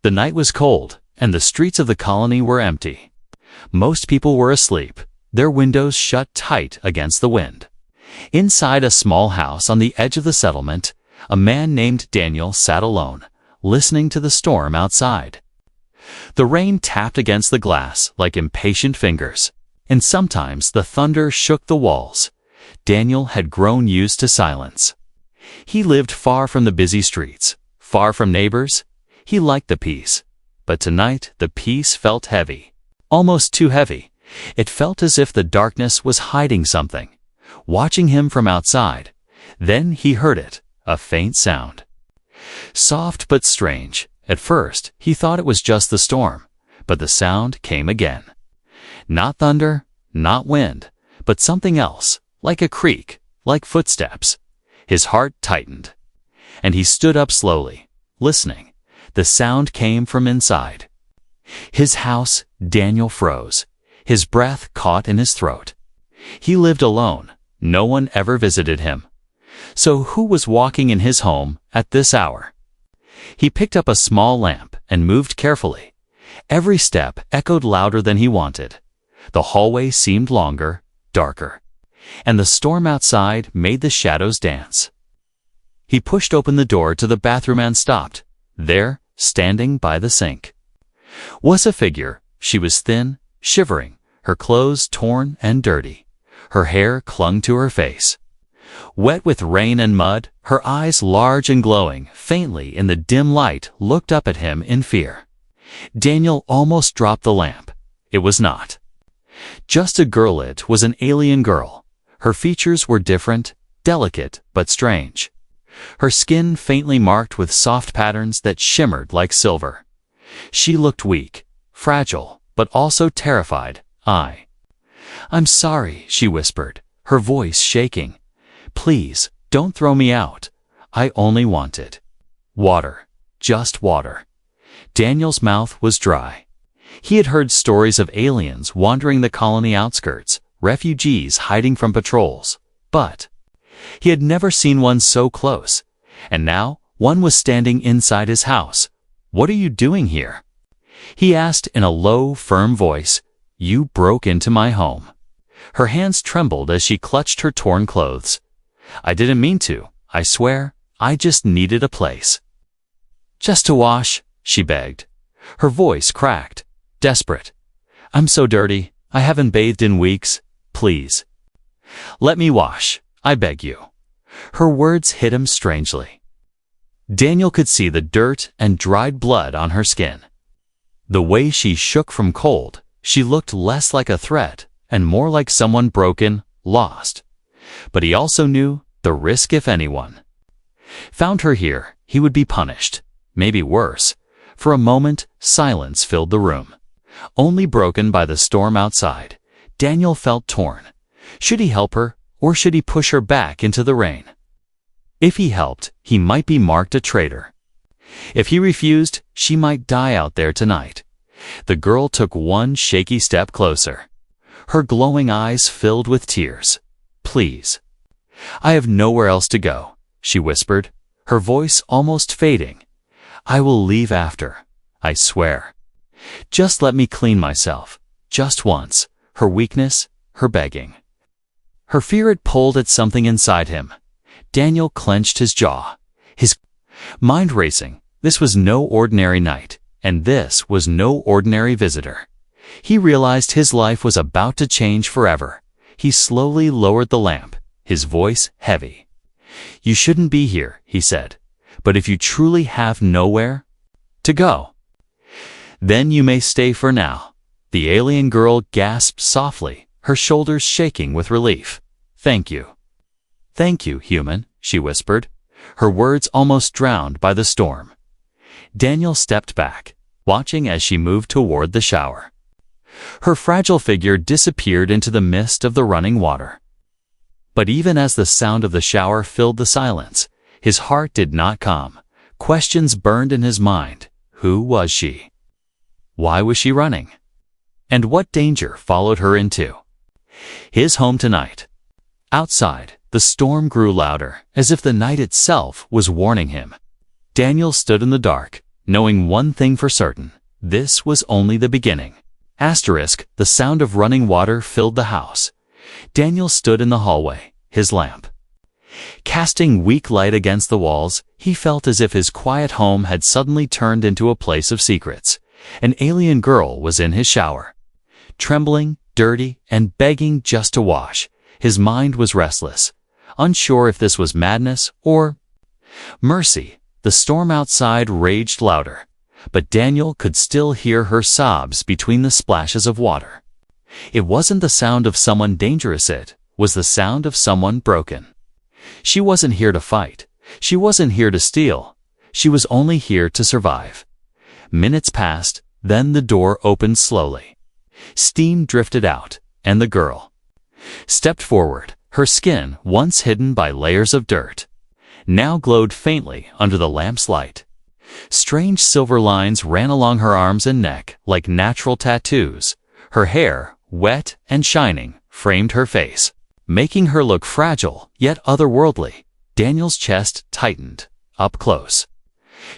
The night was cold, and the streets of the colony were empty. Most people were asleep, their windows shut tight against the wind. Inside a small house on the edge of the settlement, a man named Daniel sat alone, listening to the storm outside. The rain tapped against the glass like impatient fingers, and sometimes the thunder shook the walls. Daniel had grown used to silence. He lived far from the busy streets, far from neighbors. He liked the peace, but tonight the peace felt heavy, almost too heavy. It felt as if the darkness was hiding something, watching him from outside. Then he heard it, a faint sound. Soft but strange. At first, he thought it was just the storm, but the sound came again. Not thunder, not wind, but something else, like a creak, like footsteps. His heart tightened, and he stood up slowly, listening. The sound came from inside. His house, Daniel froze. His breath caught in his throat. He lived alone. No one ever visited him. So who was walking in his home at this hour? He picked up a small lamp and moved carefully. Every step echoed louder than he wanted. The hallway seemed longer, darker, and the storm outside made the shadows dance. He pushed open the door to the bathroom and stopped. There, standing by the sink, was a figure. She was thin, shivering, her clothes torn and dirty. Her hair clung to her face. Wet with rain and mud, her eyes large and glowing, faintly in the dim light, looked up at him in fear. Daniel almost dropped the lamp. It was not just a girl, it was an alien girl. Her features were different, delicate but strange. Her skin faintly marked with soft patterns that shimmered like silver. She looked weak, fragile, but also terrified. I'm sorry, she whispered, her voice shaking. Please, don't throw me out. I only wanted water, just water. Daniel's mouth was dry. He had heard stories of aliens wandering the colony outskirts, refugees hiding from patrols, but he had never seen one so close. And now, one was standing inside his house. What are you doing here? He asked in a low, firm voice. You broke into my home. Her hands trembled as she clutched her torn clothes. I didn't mean to, I swear. I just needed a place. Just to wash, she begged. Her voice cracked, desperate. I'm so dirty. I haven't bathed in weeks. Please. Let me wash, I beg you. Her words hit him strangely. Daniel could see the dirt and dried blood on her skin. The way she shook from cold, she looked less like a threat and more like someone broken, lost. But he also knew the risk if anyone found her here, he would be punished, maybe worse. For a moment, silence filled the room, only broken by the storm outside. Daniel felt torn. Should he help her, or should he push her back into the rain? If he helped, he might be marked a traitor. If he refused, she might die out there tonight. The girl took one shaky step closer. Her glowing eyes filled with tears. Please. I have nowhere else to go, she whispered, her voice almost fading. I will leave after, I swear. Just let me clean myself, just once. Her weakness, her begging. Her fear had pulled at something inside him. Daniel clenched his jaw, his mind racing. This was no ordinary night, and this was no ordinary visitor. He realized his life was about to change forever. He slowly lowered the lamp, his voice heavy. You shouldn't be here, he said, but if you truly have nowhere to go, then you may stay for now. The alien girl gasped softly, her shoulders shaking with relief. Thank you. Thank you, human, she whispered, her words almost drowned by the storm. Daniel stepped back, watching as she moved toward the shower. Her fragile figure disappeared into the mist of the running water. But even as the sound of the shower filled the silence, his heart did not calm. Questions burned in his mind. Who was she? Why was she running? And what danger followed her into his home tonight? Outside, the storm grew louder, as if the night itself was warning him. Daniel stood in the dark, knowing one thing for certain: this was only the beginning. The sound of running water filled the house. Daniel stood in the hallway, his lamp casting weak light against the walls. He felt as if his quiet home had suddenly turned into a place of secrets. An alien girl was in his shower, trembling, dirty, and begging just to wash. His mind was restless, unsure if this was madness or mercy. The storm outside raged louder, but Daniel could still hear her sobs between the splashes of water. It wasn't the sound of someone dangerous, it was the sound of someone broken. She wasn't here to fight. She wasn't here to steal. She was only here to survive. Minutes passed, then the door opened slowly. Steam drifted out, and the girl stepped forward. Her skin, once hidden by layers of dirt, now glowed faintly under the lamp's light. Strange silver lines ran along her arms and neck like natural tattoos. Her hair, wet and shining, framed her face, making her look fragile yet otherworldly. Daniel's chest tightened, up close.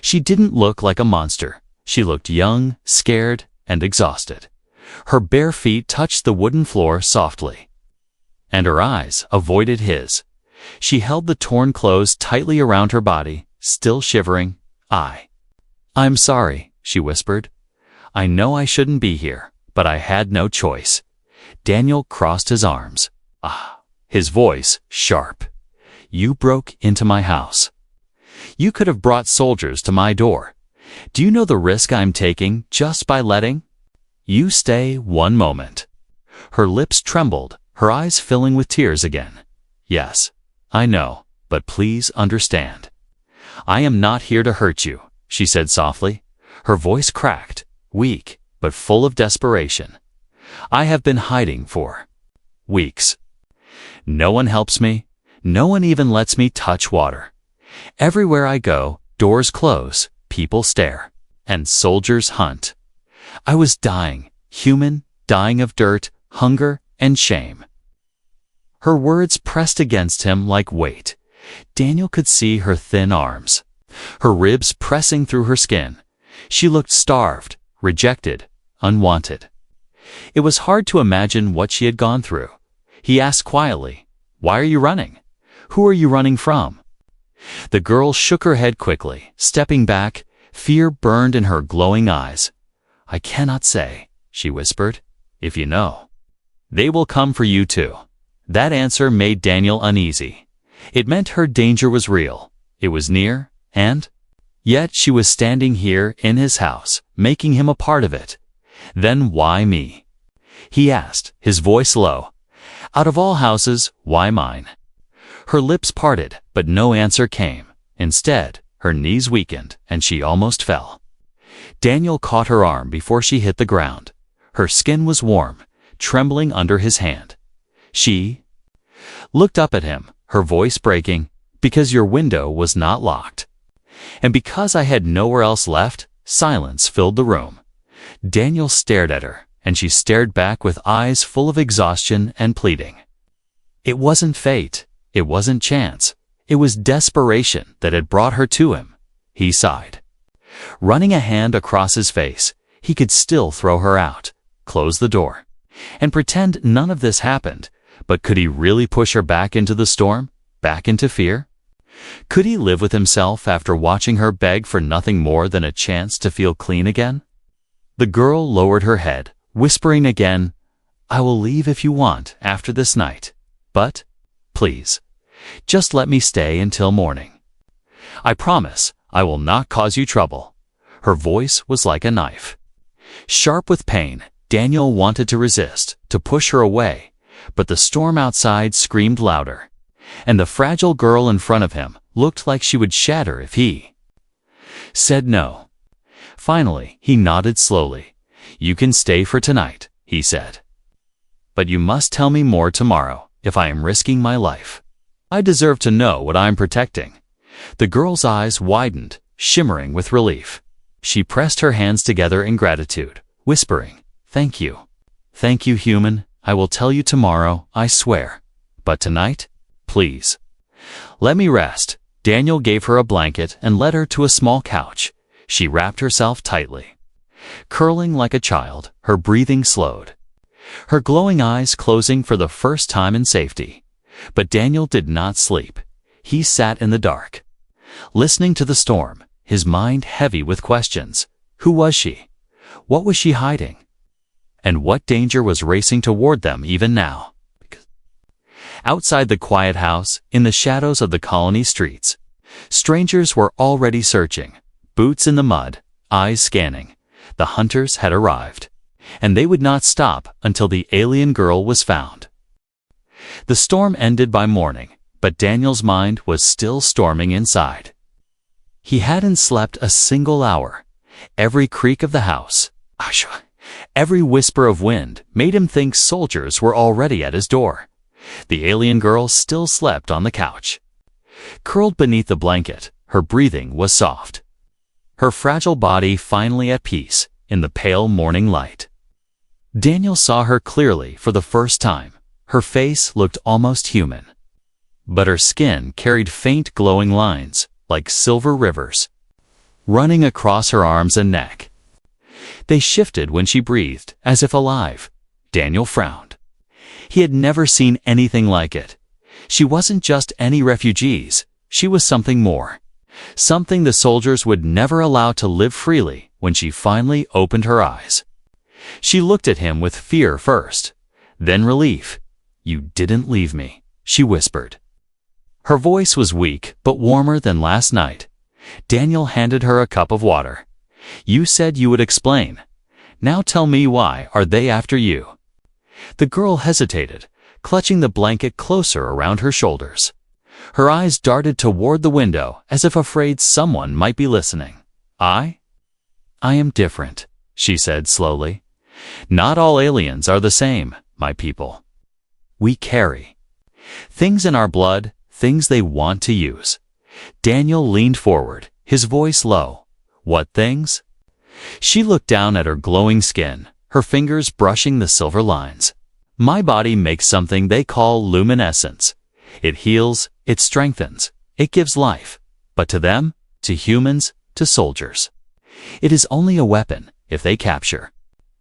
She didn't look like a monster. She looked young, scared, and exhausted. Her bare feet touched the wooden floor softly, and her eyes avoided his. She held the torn clothes tightly around her body, still shivering. I'm sorry, she whispered. I know I shouldn't be here, but I had no choice. Daniel crossed his arms. His voice sharp. You broke into my house. You could have brought soldiers to my door. Do you know the risk I'm taking just by letting you stay one moment? Her lips trembled, her eyes filling with tears again. Yes, I know, but please understand. I am not here to hurt you, she said softly. Her voice cracked, weak, but full of desperation. I have been hiding for weeks. No one helps me. No one even lets me touch water. Everywhere I go, doors close, people stare, and soldiers hunt. I was dying, human, dying of dirt, hunger, and shame. Her words pressed against him like weight. Daniel could see her thin arms, her ribs pressing through her skin. She looked starved, rejected, unwanted. It was hard to imagine what she had gone through. He asked quietly, "Why are you running? Who are you running from?" The girl shook her head quickly, stepping back. Fear burned in her glowing eyes. I cannot say, she whispered. If you know, they will come for you too. That answer made Daniel uneasy. It meant her danger was real. It was near, and yet she was standing here in his house, making him a part of it. Then why me? He asked, his voice low. Out of all houses, why mine? Her lips parted, but no answer came. Instead, her knees weakened, and she almost fell. Daniel caught her arm before she hit the ground. Her skin was warm, trembling under his hand. She looked up at him, her voice breaking, because your window was not locked. And because I had nowhere else left, silence filled the room. Daniel stared at her, and she stared back with eyes full of exhaustion and pleading. It wasn't fate. It wasn't chance. It was desperation that had brought her to him. He sighed. Running a hand across his face, he could still throw her out, close the door, and pretend none of this happened. But could he really push her back into the storm, back into fear? Could he live with himself after watching her beg for nothing more than a chance to feel clean again? The girl lowered her head, whispering again, I will leave if you want after this night. But, please, just let me stay until morning. I promise I will not cause you trouble. Her voice was like a knife. Sharp with pain, Daniel wanted to resist, to push her away, but the storm outside screamed louder, and the fragile girl in front of him looked like she would shatter if he said no. Finally, he nodded slowly. You can stay for tonight, he said. But you must tell me more tomorrow, if I am risking my life. I deserve to know what I'm protecting. The girl's eyes widened, shimmering with relief. She pressed her hands together in gratitude, whispering, Thank you. Thank you, human. I will tell you tomorrow, I swear. But tonight, please, let me rest. Daniel gave her a blanket and led her to a small couch. She wrapped herself tightly. Curling like a child, her breathing slowed, her glowing eyes closing for the first time in safety. But Daniel did not sleep. He sat in the dark, listening to the storm, his mind heavy with questions. Who was she? What was she hiding? And what danger was racing toward them even now? Outside the quiet house, in the shadows of the colony streets, strangers were already searching, boots in the mud, eyes scanning. The hunters had arrived, and they would not stop until the alien girl was found. The storm ended by morning, but Daniel's mind was still storming inside. He hadn't slept a single hour. Every creak of the house, every whisper of wind made him think soldiers were already at his door. The alien girl still slept on the couch. Curled beneath the blanket, her breathing was soft, her fragile body finally at peace in the pale morning light. Daniel saw her clearly for the first time. Her face looked almost human, but her skin carried faint glowing lines, like silver rivers, running across her arms and neck. They shifted when she breathed, as if alive. Daniel frowned. He had never seen anything like it. She wasn't just any refugees. She was something more. Something the soldiers would never allow to live freely when she finally opened her eyes. She looked at him with fear first, then relief. "You didn't leave me," she whispered. Her voice was weak but warmer than last night. Daniel handed her a cup of water. "You said you would explain. Now tell me, why are they after you?" The girl hesitated, clutching the blanket closer around her shoulders. Her eyes darted toward the window as if afraid someone might be listening. I am different," she said slowly. "Not all aliens are the same, my people. We carry things in our blood, things they want to use." Daniel leaned forward, his voice low. "What things?" She looked down at her glowing skin, her fingers brushing the silver lines. "My body makes something they call luminescence. It heals, it strengthens, it gives life. But to them, to humans, to soldiers, it is only a weapon. If they capture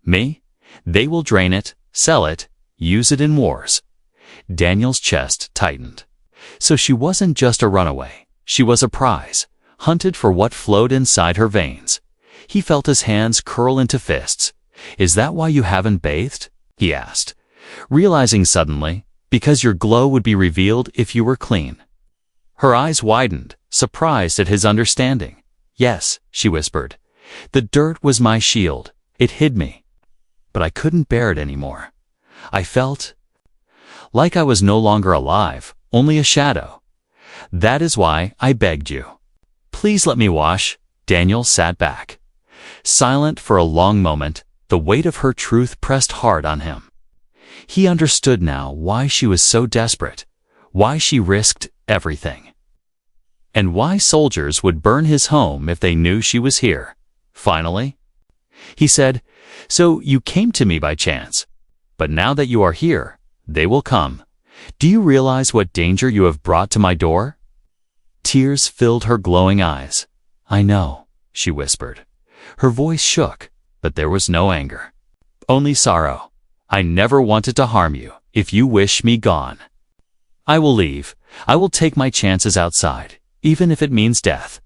me, they will drain it, sell it, use it in wars." Daniel's chest tightened. So she wasn't just a runaway. She was a prize, hunted for what flowed inside her veins. He felt his hands curl into fists. "Is that why you haven't bathed?" he asked, realizing suddenly, because your glow would be revealed if you were clean. Her eyes widened, surprised at his understanding. "Yes," she whispered. "The dirt was my shield. It hid me. But I couldn't bear it anymore. I felt like I was no longer alive, only a shadow. That is why I begged you. Please let me wash." Daniel sat back, silent for a long moment. The weight of her truth pressed hard on him. He understood now why she was so desperate, why she risked everything, and why soldiers would burn his home if they knew she was here. Finally, he said, "So you came to me by chance, but now that you are here, they will come. Do you realize what danger you have brought to my door?" Tears filled her glowing eyes. "I know," she whispered. Her voice shook, but there was no anger, only sorrow. "I never wanted to harm you. If you wish me gone, I will leave. I will take my chances outside, even if it means death."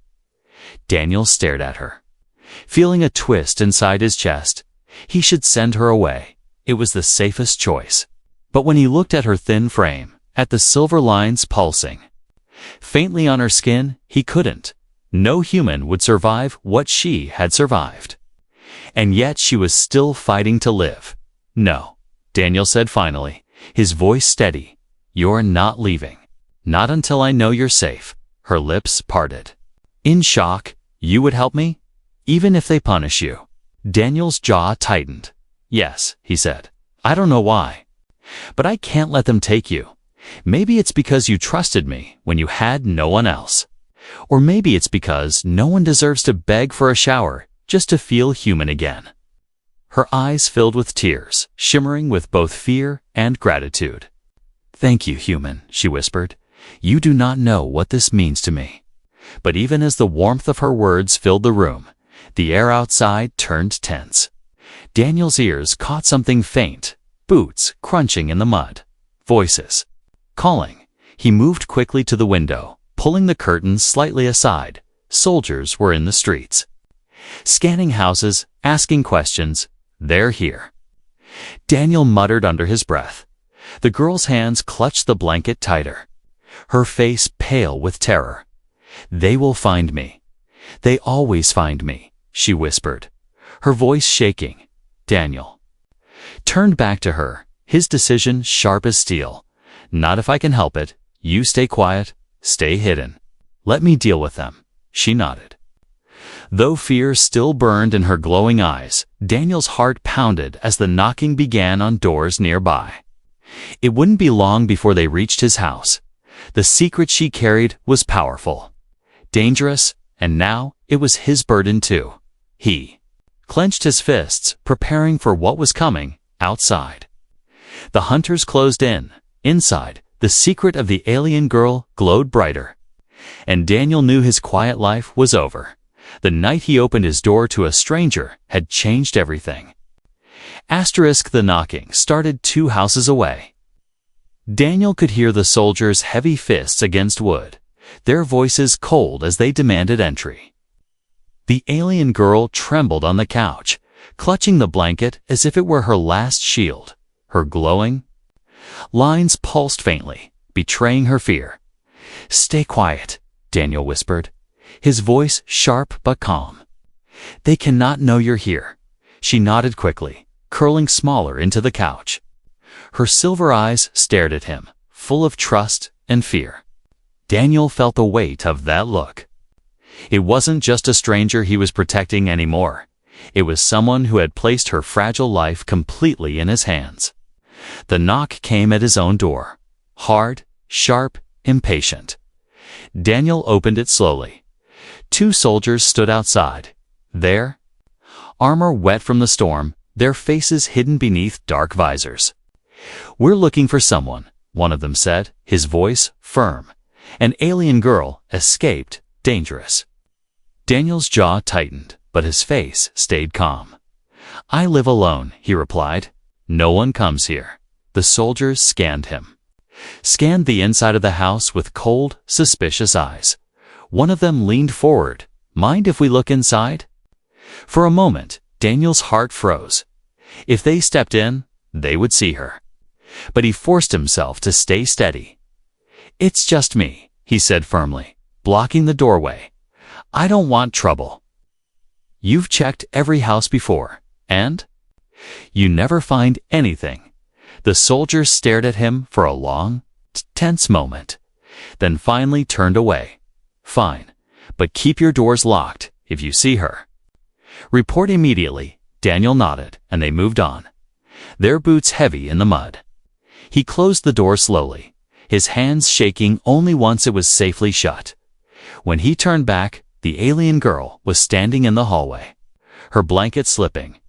Daniel stared at her, feeling a twist inside his chest. He should send her away. It was the safest choice. But when he looked at her thin frame, at the silver lines pulsing faintly on her skin, he couldn't. No human would survive what she had survived. And yet she was still fighting to live. "No," Daniel said finally, his voice steady. "You're not leaving. Not until I know you're safe." Her lips parted. "In shock, you would help me? Even if they punish you?" Daniel's jaw tightened. "Yes," he said. "I don't know why, but I can't let them take you. Maybe it's because you trusted me when you had no one else. Or maybe it's because no one deserves to beg for a shower just to feel human again." Her eyes filled with tears, shimmering with both fear and gratitude. "Thank you, human," she whispered. "You do not know what this means to me." But even as the warmth of her words filled the room, The air outside turned tense. Daniel's ears caught something faint, boots crunching in the mud. Voices. Calling. He moved quickly to the window, pulling the curtains slightly aside. Soldiers were in the streets. Scanning houses, asking questions. They're here. Daniel muttered under his breath. The girl's hands clutched the blanket tighter. Her face pale with terror. They will find me. They always find me, she whispered, her voice shaking. Daniel turned back to her, his decision sharp as steel. Not if I can help it. You stay quiet, stay hidden. Let me deal with them. She nodded. Though fear still burned in her glowing eyes, Daniel's heart pounded as the knocking began on doors nearby. It wouldn't be long before they reached his house. The secret she carried was powerful, dangerous, and now it was his burden too. He clenched his fists, preparing for what was coming outside. The hunters closed in. Inside, the secret of the alien girl glowed brighter. And Daniel knew his quiet life was over. The night he opened his door to a stranger had changed everything. The knocking started 2 houses away. Daniel could hear the soldiers' heavy fists against wood, their voices cold as they demanded entry. The alien girl trembled on the couch, clutching the blanket as if it were her last shield. Her glowing lines pulsed faintly, betraying her fear. Stay quiet, Daniel whispered, his voice sharp but calm. They cannot know you're here. She nodded quickly, curling smaller into the couch. Her silver eyes stared at him, full of trust and fear. Daniel felt the weight of that look. It wasn't just a stranger he was protecting anymore. It was someone who had placed her fragile life completely in his hands. The knock came at his own door. Hard, sharp, impatient. Daniel opened it slowly. 2 soldiers stood outside. Their armor wet from the storm, their faces hidden beneath dark visors. We're looking for someone, one of them said, his voice firm. An alien girl, escaped, dangerous. Daniel's jaw tightened, but his face stayed calm. I live alone, he replied. No one comes here. The soldiers scanned him. Scanned the inside of the house with cold, suspicious eyes. One of them leaned forward. Mind if we look inside? For a moment, Daniel's heart froze. If they stepped in, they would see her. But he forced himself to stay steady. It's just me, he said firmly, blocking the doorway. I don't want trouble. You've checked every house before, and? You never find anything. The soldiers stared at him for a long, tense moment, then finally turned away. Fine, but keep your doors locked if you see her. Report immediately, Daniel nodded, and they moved on, their boots heavy in the mud. He closed the door slowly, his hands shaking only once it was safely shut. When he turned back, the alien girl was standing in the hallway, her blanket slipping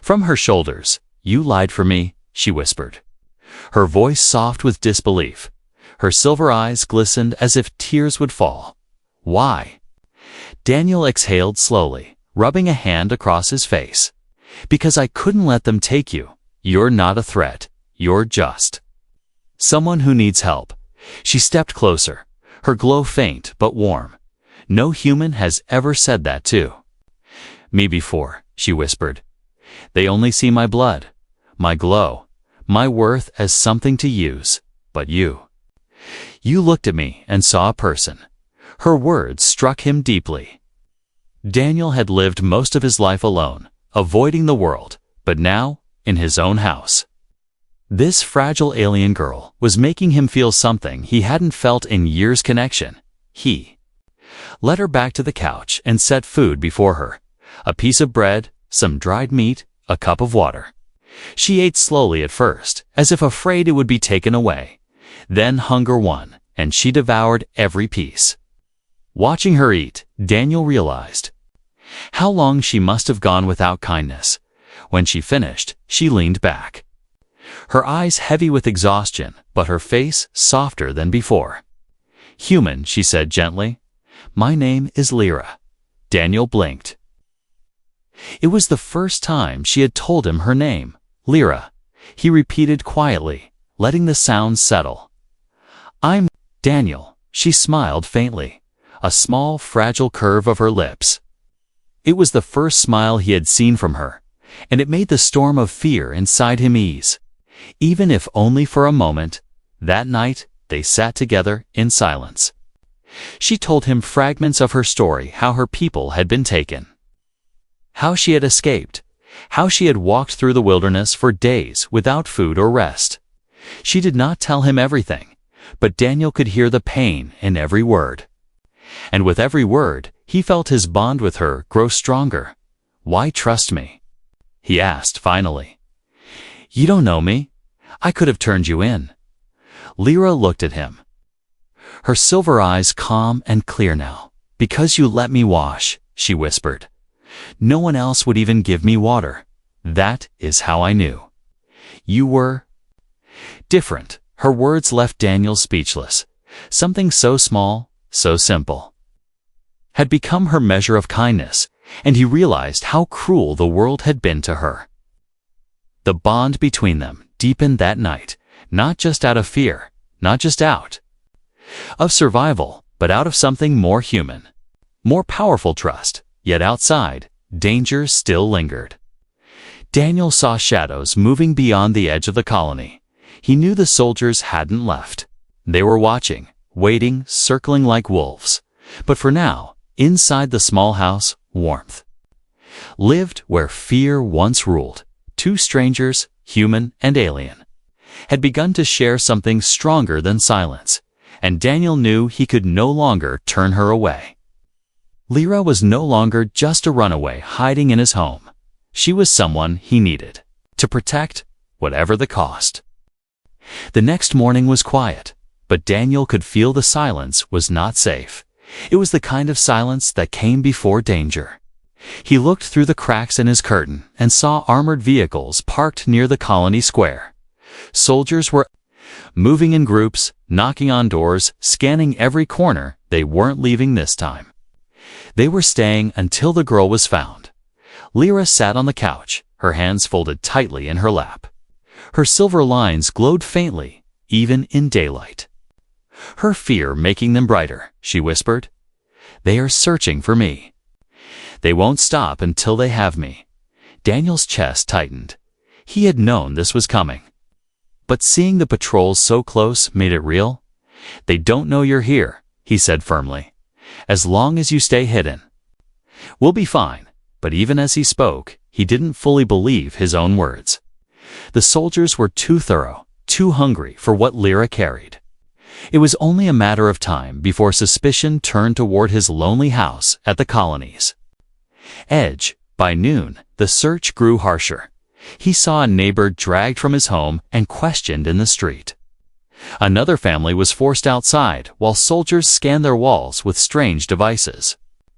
from her shoulders. You lied for me, she whispered, her voice soft with disbelief. Her silver eyes glistened as if tears would fall. Why? Daniel exhaled slowly, rubbing a hand across his face. Because I couldn't let them take you. You're not a threat. You're just someone who needs help. She stepped closer, her glow faint but warm. No human has ever said that to me before, she whispered. They only see my blood, my glow, my worth as something to use. But you looked at me and saw a person. Her words struck him deeply. Daniel had lived most of his life alone, avoiding the world, but now, in his own house. This fragile alien girl was making him feel something he hadn't felt in years. Connection. He led her back to the couch and set food before her. A piece of bread, some dried meat, a cup of water. She ate slowly at first, as if afraid it would be taken away. Then hunger won, and she devoured every piece. Watching her eat, Daniel realized how long she must have gone without kindness. When she finished, she leaned back, her eyes heavy with exhaustion, but her face softer than before. Human, she said gently. My name is Lyra. Daniel blinked. It was the first time she had told him her name, Lyra. He repeated quietly, letting the sound settle. "I'm Daniel," she smiled faintly, a small, fragile curve of her lips. It was the first smile he had seen from her, and it made the storm of fear inside him ease. Even if only for a moment, that night they sat together in silence. She told him fragments of her story, how her people had been taken, how she had escaped, how she had walked through the wilderness for days without food or rest. She did not tell him everything, but Daniel could hear the pain in every word. And with every word, he felt his bond with her grow stronger. "Why trust me?" he asked finally. "You don't know me. I could have turned you in." Lyra looked at him, her silver eyes calm and clear now. "Because you let me wash," she whispered. "No one else would even give me water. That is how I knew. You were different." Her words left Daniel speechless. Something so small, so simple, had become her measure of kindness, and he realized how cruel the world had been to her. The bond between them deepened that night, not just out of fear, not just out of survival, but out of something more human, more powerful trust. Yet outside, danger still lingered. Daniel saw shadows moving beyond the edge of the colony. He knew the soldiers hadn't left. They were watching, waiting, circling like wolves. But for now, inside the small house, warmth lived where fear once ruled. Two strangers, human and alien, had begun to share something stronger than silence, and Daniel knew he could no longer turn her away. Lyra was no longer just a runaway hiding in his home. She was someone he needed to protect, whatever the cost. The next morning was quiet, but Daniel could feel the silence was not safe. It was the kind of silence that came before danger. He looked through the cracks in his curtain and saw armored vehicles parked near the colony square. Soldiers were moving in groups, knocking on doors, scanning every corner. They weren't leaving this time. They were staying until the girl was found. Lyra sat on the couch, her hands folded tightly in her lap. Her silver lines glowed faintly, even in daylight, her fear making them brighter. She whispered, "They are searching for me. They won't stop until they have me." Daniel's chest tightened. He had known this was coming, but seeing the patrols so close made it real. "They don't know you're here," he said firmly. "As long as you stay hidden, we'll be fine." But even as he spoke, he didn't fully believe his own words. The soldiers were too thorough, too hungry for what Lyra carried. It was only a matter of time before suspicion turned toward his lonely house at the colony's edge. By noon, the search grew harsher. He saw a neighbor dragged from his home and questioned in the street. Another family was forced outside while soldiers scanned their walls with strange devices.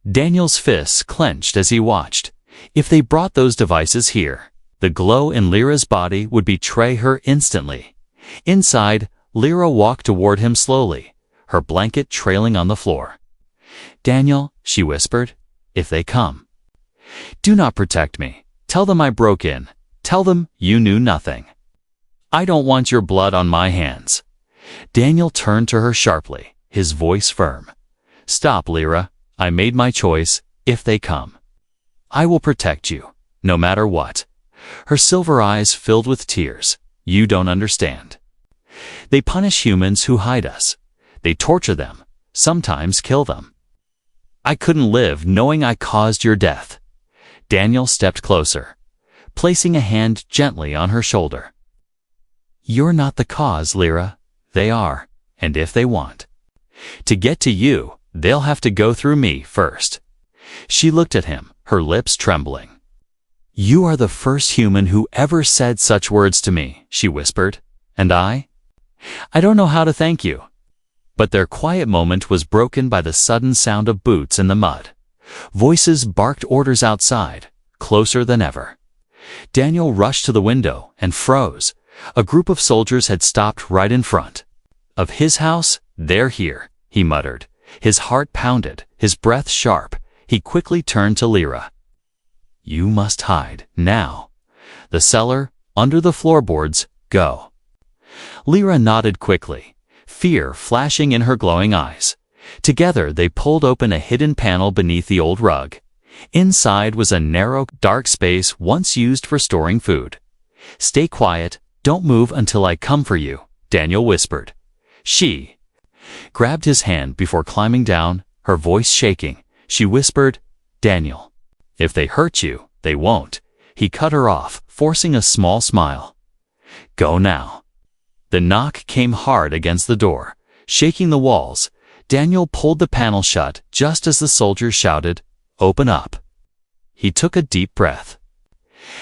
Daniel's fists clenched as he watched. If they brought those devices here, the glow in Lyra's body would betray her instantly. Inside, Lyra walked toward him slowly, her blanket trailing on the floor. "Daniel," she whispered, "if they come, do not protect me. Tell them I broke in. Tell them you knew nothing. I don't want your blood on my hands." Daniel turned to her sharply, his voice firm. "Stop, Lyra. I made my choice. If they come, I will protect you, no matter what." Her silver eyes filled with tears. "You don't understand. They punish humans who hide us. They torture them, sometimes kill them. I couldn't live knowing I caused your death." Daniel stepped closer, placing a hand gently on her shoulder. "You're not the cause, Lyra. They are, and if they want to get to you, they'll have to go through me first." She looked at him, her lips trembling. "You are the first human who ever said such words to me," she whispered. "And I don't know how to thank you." But their quiet moment was broken by the sudden sound of boots in the mud. Voices barked orders outside, closer than ever. Daniel rushed to the window and froze. A group of soldiers had stopped right in front of his house. "They're here," he muttered. His heart pounded, his breath sharp. He quickly turned to Lyra. You must hide, now. The cellar, under the floorboards, go. Lyra nodded quickly, fear flashing in her glowing eyes. Together they pulled open a hidden panel beneath the old rug. Inside was a narrow, dark space once used for storing food. Stay quiet, don't move until I come for you, Daniel whispered. She grabbed his hand before climbing down, her voice shaking. She whispered, Daniel, if they hurt you, they won't. He cut her off, forcing a small smile. Go now. The knock came hard against the door, shaking the walls. Daniel pulled the panel shut just as the soldier shouted, Open up. He took a deep breath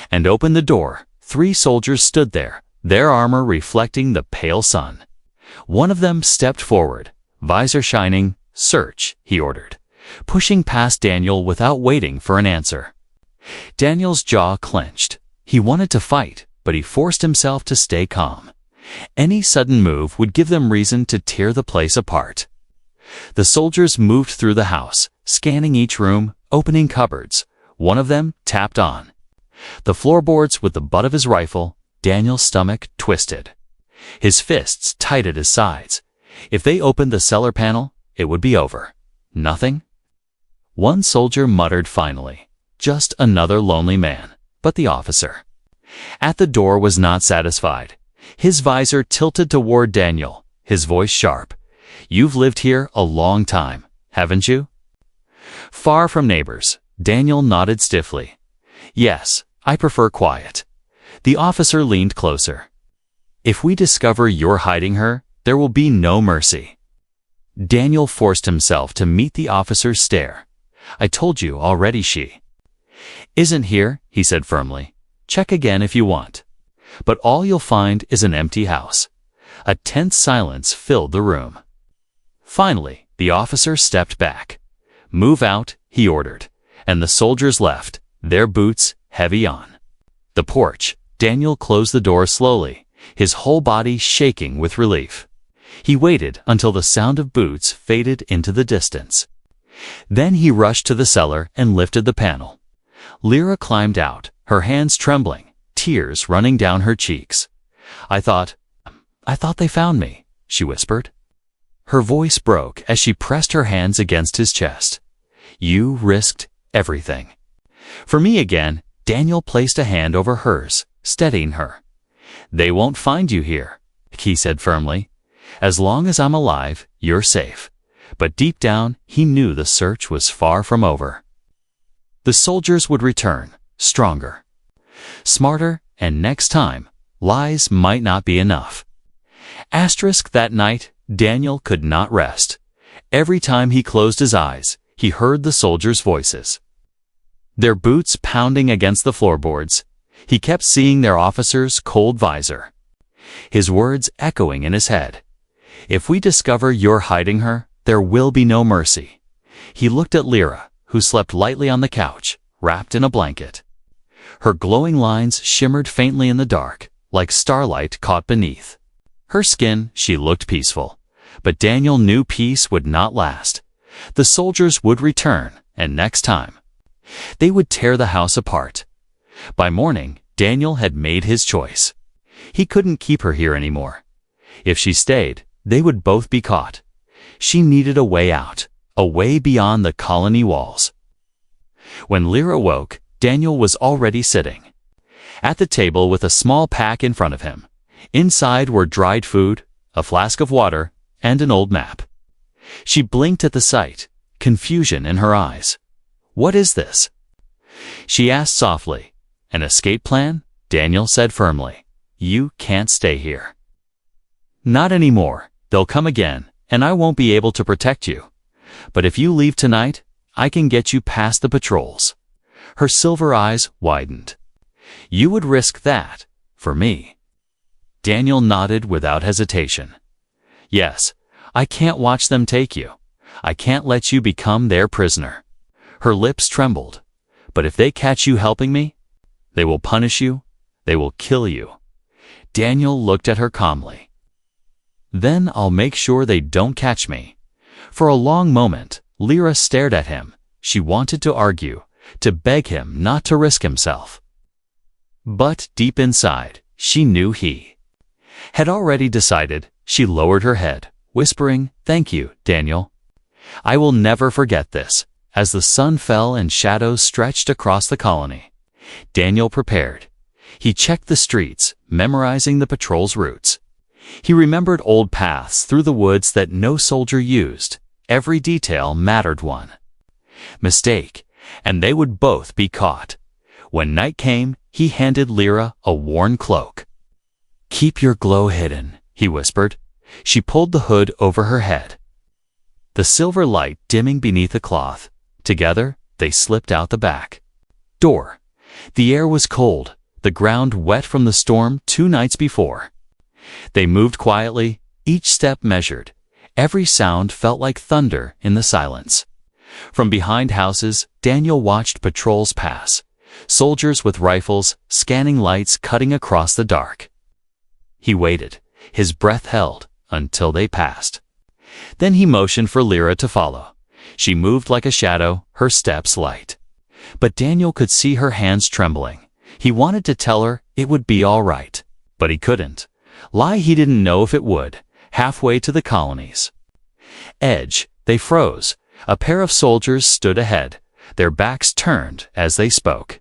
and opened the door. 3 soldiers stood there, their armor reflecting the pale sun. One of them stepped forward, visor shining. Search, he ordered, pushing past Daniel without waiting for an answer. Daniel's jaw clenched. He wanted to fight, but he forced himself to stay calm. Any sudden move would give them reason to tear the place apart. The soldiers moved through the house, scanning each room, opening cupboards. One of them tapped on the floorboards with the butt of his rifle. Daniel's stomach twisted. His fists tight at his sides. If they opened the cellar panel, it would be over. Nothing? One soldier muttered finally, just another lonely man. But the officer at the door was not satisfied. His visor tilted toward Daniel, his voice sharp. You've lived here a long time, haven't you? Far from neighbors, Daniel nodded stiffly. Yes, I prefer quiet. The officer leaned closer. If we discover you're hiding her, there will be no mercy. Daniel forced himself to meet the officer's stare. I told you already she isn't here, he said firmly. Check again if you want. But all you'll find is an empty house. A tense silence filled the room. Finally, the officer stepped back. Move out, he ordered, and the soldiers left, their boots heavy on the porch. Daniel closed the door slowly, his whole body shaking with relief. He waited until the sound of boots faded into the distance. Then he rushed to the cellar and lifted the panel. Lyra climbed out, her hands trembling, tears running down her cheeks. I thought they found me, she whispered. Her voice broke as she pressed her hands against his chest. You risked everything. For me again, Daniel placed a hand over hers, steadying her. They won't find you here, he said firmly. As long as I'm alive, you're safe. But deep down, he knew the search was far from over. The soldiers would return, stronger, smarter, and next time, lies might not be enough. That night, Daniel could not rest. Every time he closed his eyes, he heard the soldiers' voices, their boots pounding against the floorboards. He kept seeing their officer's cold visor, his words echoing in his head. If we discover you're hiding her, there will be no mercy. He looked at Lyra, who slept lightly on the couch, wrapped in a blanket. Her glowing lines shimmered faintly in the dark, like starlight caught beneath her skin. She looked peaceful, but Daniel knew peace would not last. The soldiers would return, and next time, they would tear the house apart. By morning, Daniel had made his choice. He couldn't keep her here anymore. If she stayed, they would both be caught. She needed a way out, a way beyond the colony walls. When Lyra woke, Daniel was already sitting at the table with a small pack in front of him. Inside were dried food, a flask of water, and an old map. She blinked at the sight, confusion in her eyes. What is this? She asked softly. An escape plan? Daniel said firmly. You can't stay here. Not anymore. They'll come again, and I won't be able to protect you. But if you leave tonight, I can get you past the patrols. Her silver eyes widened. You would risk that, for me. Daniel nodded without hesitation. Yes, I can't watch them take you. I can't let you become their prisoner. Her lips trembled. But if they catch you helping me, they will punish you. They will kill you. Daniel looked at her calmly. Then I'll make sure they don't catch me. For a long moment, Lyra stared at him. She wanted to argue, to beg him not to risk himself. But deep inside, she knew he had already decided. She lowered her head, whispering, "Thank you, Daniel. I will never forget this." As the sun fell and shadows stretched across the colony, Daniel prepared. He checked the streets, memorizing the patrol's routes. He remembered old paths through the woods that no soldier used. Every detail mattered. One mistake, and they would both be caught. When night came, he handed Lyra a worn cloak. "Keep your glow hidden," he whispered. She pulled the hood over her head, the silver light dimming beneath the cloth. Together, they slipped out the back door. The air was cold, the ground wet from the storm 2 nights before. They moved quietly, each step measured. Every sound felt like thunder in the silence. From behind houses, Daniel watched patrols pass, soldiers with rifles, scanning lights cutting across the dark. He waited, his breath held, until they passed. Then he motioned for Lyra to follow. She moved like a shadow, her steps light. But Daniel could see her hands trembling. He wanted to tell her it would be all right, but he couldn't. Lie he didn't know if it would. Halfway to the colony's edge, they froze. A pair of soldiers stood ahead, their backs turned as they spoke.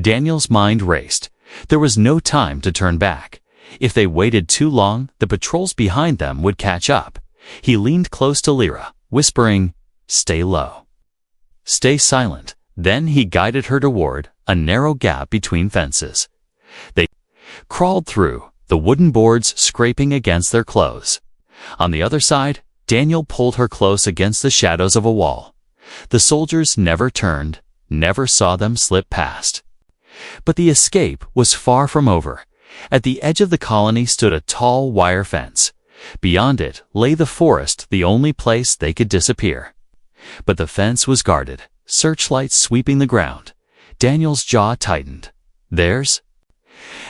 Daniel's mind raced. There was no time to turn back. If they waited too long, the patrols behind them would catch up. He leaned close to Lyra, whispering, "Stay low. Stay silent." Then he guided her toward a narrow gap between fences. They crawled through, the wooden boards scraping against their clothes. On the other side, Daniel pulled her close against the shadows of a wall. The soldiers never turned, never saw them slip past. But the escape was far from over. At the edge of the colony stood a tall wire fence. Beyond it lay the forest, the only place they could disappear. But the fence was guarded, searchlights sweeping the ground. Daniel's jaw tightened. "There's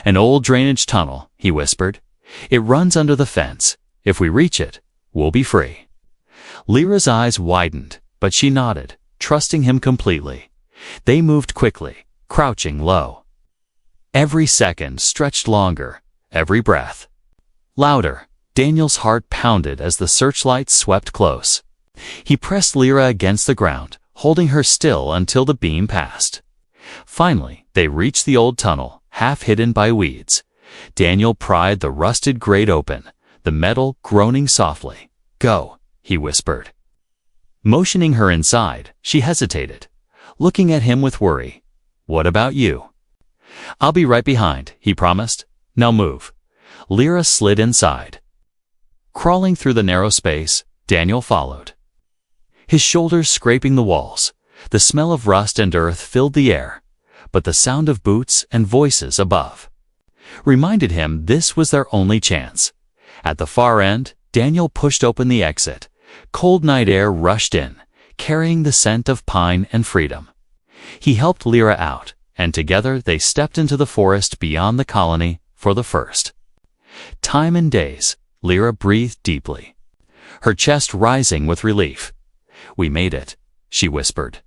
an old drainage tunnel," he whispered. "It runs under the fence. If we reach it, we'll be free." Lyra's eyes widened, but she nodded, trusting him completely. They moved quickly, crouching low. Every second stretched longer, every breath louder. Daniel's heart pounded as the searchlights swept close. He pressed Lyra against the ground, holding her still until the beam passed. Finally, they reached the old tunnel, half hidden by weeds. Daniel pried the rusted grate open, the metal groaning softly. "Go," he whispered. Motioning her inside, she hesitated, looking at him with worry. "What about you?" "I'll be right behind," he promised. "Now move." Lyra slid inside. Crawling through the narrow space, Daniel followed, his shoulders scraping the walls. The smell of rust and earth filled the air, but the sound of boots and voices above reminded him this was their only chance. At the far end, Daniel pushed open the exit. Cold night air rushed in, carrying the scent of pine and freedom. He helped Lyra out, and together they stepped into the forest beyond the colony for the first time in days. Lyra breathed deeply, her chest rising with relief. "We made it," she whispered,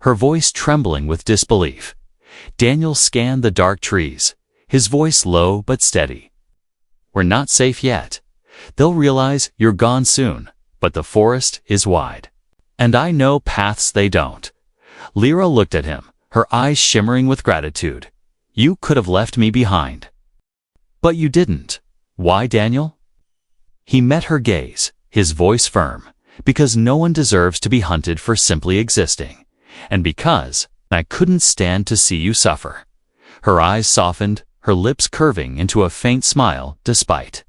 her voice trembling with disbelief. Daniel scanned the dark trees, his voice low but steady. "We're not safe yet. They'll realize you're gone soon, but the forest is wide. And I know paths they don't." Lyra looked at him, her eyes shimmering with gratitude. "You could have left me behind. But you didn't. Why, Daniel?" He met her gaze, his voice firm. "Because no one deserves to be hunted for simply existing. And because I couldn't stand to see you suffer." Her eyes softened, her lips curving into a faint smile despite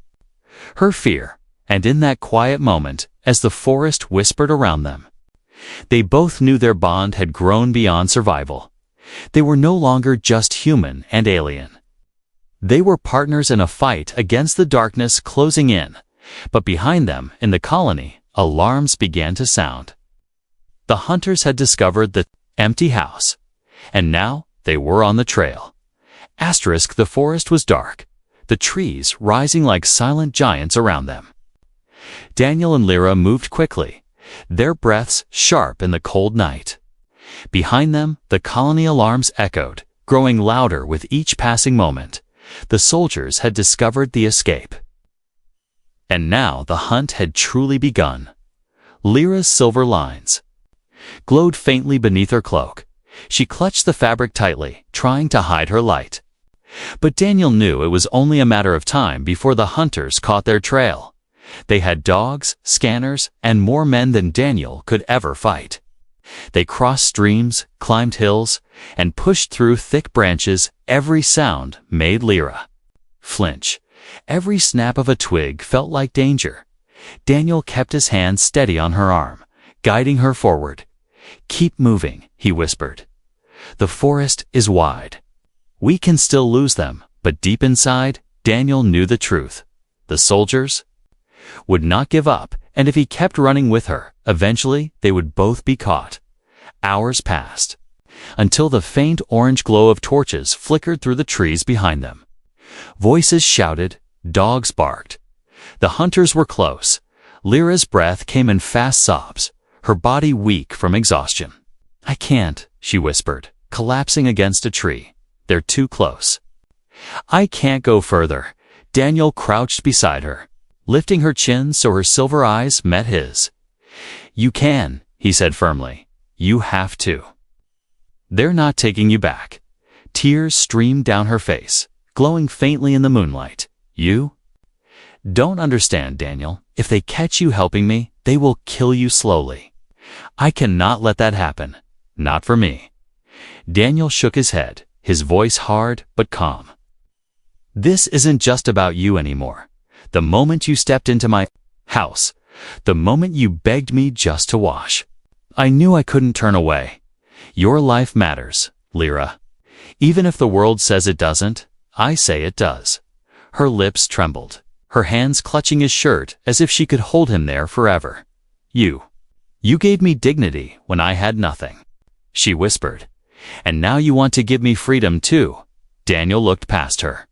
her fear. And in that quiet moment, as the forest whispered around them, they both knew their bond had grown beyond survival. They were no longer just human and alien. They were partners in a fight against the darkness closing in. But behind them, in the colony, alarms began to sound. The hunters had discovered the empty house, and now they were on the trail. The forest was dark, the trees rising like silent giants around them. Daniel and Lyra moved quickly, their breaths sharp in the cold night. Behind them, the colony alarms echoed, growing louder with each passing moment. The soldiers had discovered the escape. And now the hunt had truly begun. Lyra's silver lines glowed faintly beneath her cloak. She clutched the fabric tightly, trying to hide her light. But Daniel knew it was only a matter of time before the hunters caught their trail. They had dogs, scanners, and more men than Daniel could ever fight. They crossed streams, climbed hills, and pushed through thick branches. Every sound made Lyra flinch. Every snap of a twig felt like danger. Daniel kept his hand steady on her arm, guiding her forward. "Keep moving," he whispered. "The forest is wide. We can still lose them," but deep inside, Daniel knew the truth. The soldiers would not give up, and if he kept running with her, eventually they would both be caught. Hours passed, until the faint orange glow of torches flickered through the trees behind them. Voices shouted, dogs barked. The hunters were close. Lyra's breath came in fast sobs, her body weak from exhaustion. "I can't," she whispered, collapsing against a tree. "They're too close." "I can't go further." Daniel crouched beside her, lifting her chin so her silver eyes met his. "You can," he said firmly. "You have to. They're not taking you back." Tears streamed down her face, glowing faintly in the moonlight. "You don't understand, Daniel. If they catch you helping me, they will kill you slowly. I cannot let that happen. Not for me." Daniel shook his head, his voice hard but calm. "This isn't just about you anymore. The moment you stepped into my house, the moment you begged me just to wash, I knew I couldn't turn away. Your life matters, Lyra. Even if the world says it doesn't, I say it does." Her lips trembled, her hands clutching his shirt as if she could hold him there forever. You gave me dignity when I had nothing," she whispered. "And now you want to give me freedom too." Daniel looked past her,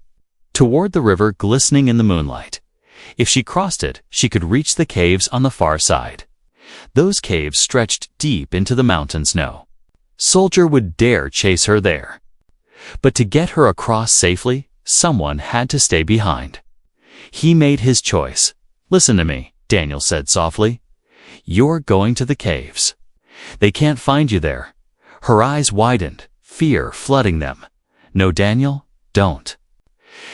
toward the river glistening in the moonlight. If she crossed it, she could reach the caves on the far side. Those caves stretched deep into the mountain snow. Soldier would dare chase her there. But to get her across safely, someone had to stay behind. He made his choice. "Listen to me," Daniel said softly. "You're going to the caves. They can't find you there." Her eyes widened, fear flooding them. "No, Daniel, don't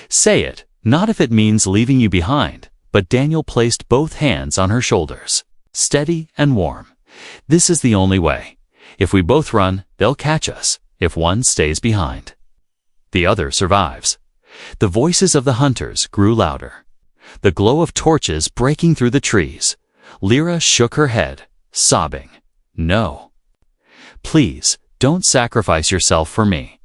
say it, not if it means leaving you behind." But Daniel placed both hands on her shoulders, steady and warm. "This is the only way. If we both run, they'll catch us. If one stays behind, the other survives." The voices of the hunters grew louder, the glow of torches breaking through the trees. Lyra shook her head, sobbing. "No. Please, don't sacrifice yourself for me.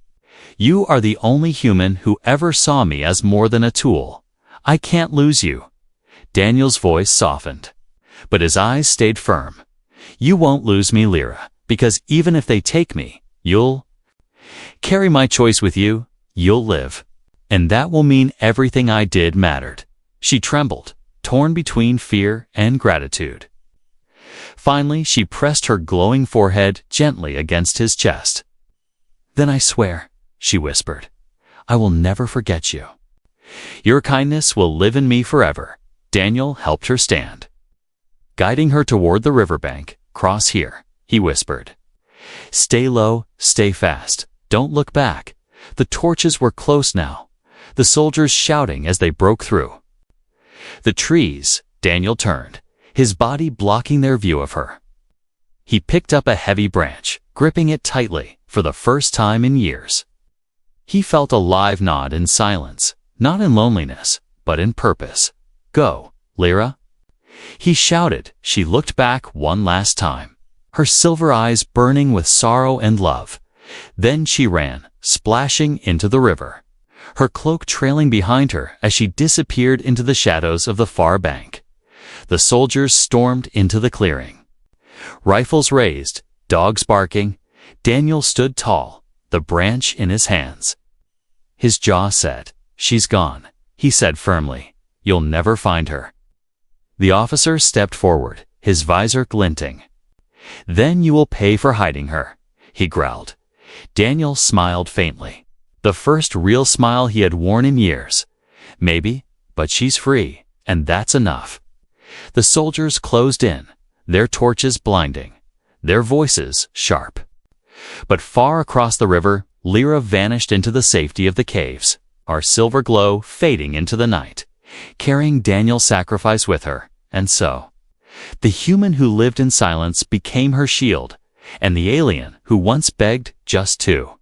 You are the only human who ever saw me as more than a tool. I can't lose you." Daniel's voice softened, but his eyes stayed firm. "You won't lose me, Lyra, because even if they take me, you'll carry my choice with you. You'll live. And that will mean everything I did mattered." She trembled, torn between fear and gratitude. Finally, she pressed her glowing forehead gently against his chest. "Then I swear," she whispered, "I will never forget you. Your kindness will live in me forever." Daniel helped her stand, guiding her toward the riverbank. "Cross here," he whispered. "Stay low, stay fast. Don't look back." The torches were close now, the soldiers shouting as they broke through the trees. Daniel turned, his body blocking their view of her. He picked up a heavy branch, gripping it tightly for the first time in years. He felt a live nod in silence, not in loneliness, but in purpose. "Go, Lyra," he shouted. She looked back one last time, her silver eyes burning with sorrow and love. Then she ran, splashing into the river, her cloak trailing behind her as she disappeared into the shadows of the far bank. The soldiers stormed into the clearing, rifles raised, dogs barking. Daniel stood tall, the branch in his hands. His jaw set. "She's gone," he said firmly. "You'll never find her." The officer stepped forward, his visor glinting. "Then you will pay for hiding her." he growled. Daniel smiled faintly. The first real smile he had worn in years. Maybe, but she's free, and that's enough. The soldiers closed in, their torches blinding, their voices sharp. But far across the river, Lyra vanished into the safety of the caves, our silver glow fading into the night, carrying Daniel's sacrifice with her, and so the human who lived in silence became her shield, and the alien who once begged just two.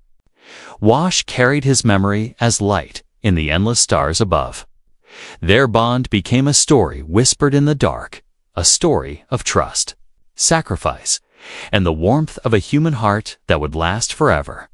Wash carried his memory as light in the endless stars above. Their bond became a story whispered in the dark, a story of trust, sacrifice, and the warmth of a human heart that would last forever.